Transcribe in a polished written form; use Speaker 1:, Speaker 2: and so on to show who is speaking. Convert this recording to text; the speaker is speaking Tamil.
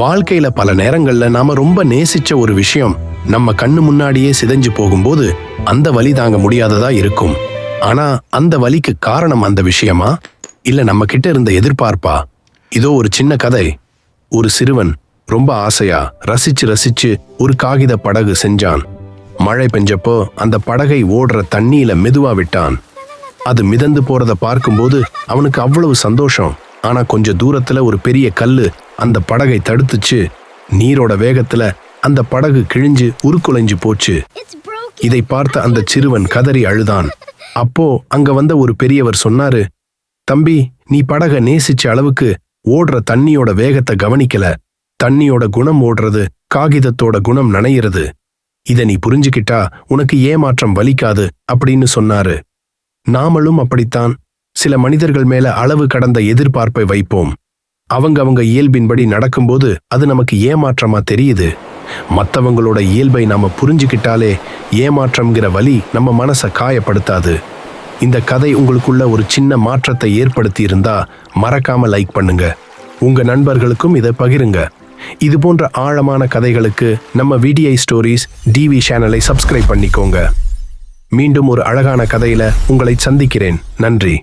Speaker 1: வாழ்க்கையில பல நேரங்கள்ல நாம ரொம்ப நேசிச்ச ஒரு விஷயம் நம்ம கண்ணு முன்னாடியே சிதைஞ்சு போகும்போது அந்த வலி தாங்க முடியாததா இருக்கும். ஆனா அந்த வலிக்கு காரணம் அந்த விஷயமா இல்ல நம்ம கிட்ட இருந்த எதிர்பார்ப்பா? இதோ ஒரு சின்ன கதை. ஒரு சிறுவன் ரொம்ப ஆசையா ரசிச்சு ஒரு காகித படகு செஞ்சான். மழை பெஞ்சப்போ அந்த படகை ஓடுற தண்ணியில மெதுவா விட்டான். அது மிதந்து போறத பார்க்கும்போது அவனுக்கு அவ்வளவு சந்தோஷம். ஆனா கொஞ்ச தூரத்துல ஒரு பெரிய கல்லு அந்த படகை தடுத்துச்சு. நீரோட வேகத்துல அந்த படகு கிழிஞ்சு உருக்குலைஞ்சு போச்சு. இதை பார்த்த அந்த சிறுவன் கதறி அழுதான். அப்போ அங்க வந்த ஒரு பெரியவர் சொன்னாரு, தம்பி, நீ படகை நேசிச்ச அளவுக்கு ஓடுற தண்ணியோட வேகத்தை கவனிக்கல. தண்ணியோட குணம் ஓடுறது, காகிதத்தோட குணம் நனையிறது. இத நீ புரிஞ்சுக்கிட்டா உனக்கு ஏமாற்றம் வலிக்காது அப்படின்னு சொன்னாரு. நாமளும் அப்படித்தான் சில மனிதர்கள் மேல அளவு கடந்த எதிர்பார்ப்பை வைப்போம். அவங்க இயல்பின்படி நடக்கும்போது அது நமக்கு ஏமாற்றமா தெரியுது. மற்றவங்களோட இயல்பை நாம புரிஞ்சுக்கிட்டாலே ஏமாற்றம்ங்கிற வலி நம்ம மனசை காயப்படுத்தாது. இந்த கதை உங்களுக்குள்ள ஒரு சின்ன மாற்றத்தை ஏற்படுத்தி இருந்தா மறக்காம லைக் பண்ணுங்க. உங்க நண்பர்களுக்கும் இதை பகிருங்க. இது போன்ற ஆழமான கதைகளுக்கு நம்ம VDI ஸ்டோரிஸ் டிவி சேனலை சப்ஸ்கிரைப் பண்ணிக்கோங்க. மீண்டும் ஒரு அழகான கதையில உங்களை சந்திக்கிறேன். நன்றி.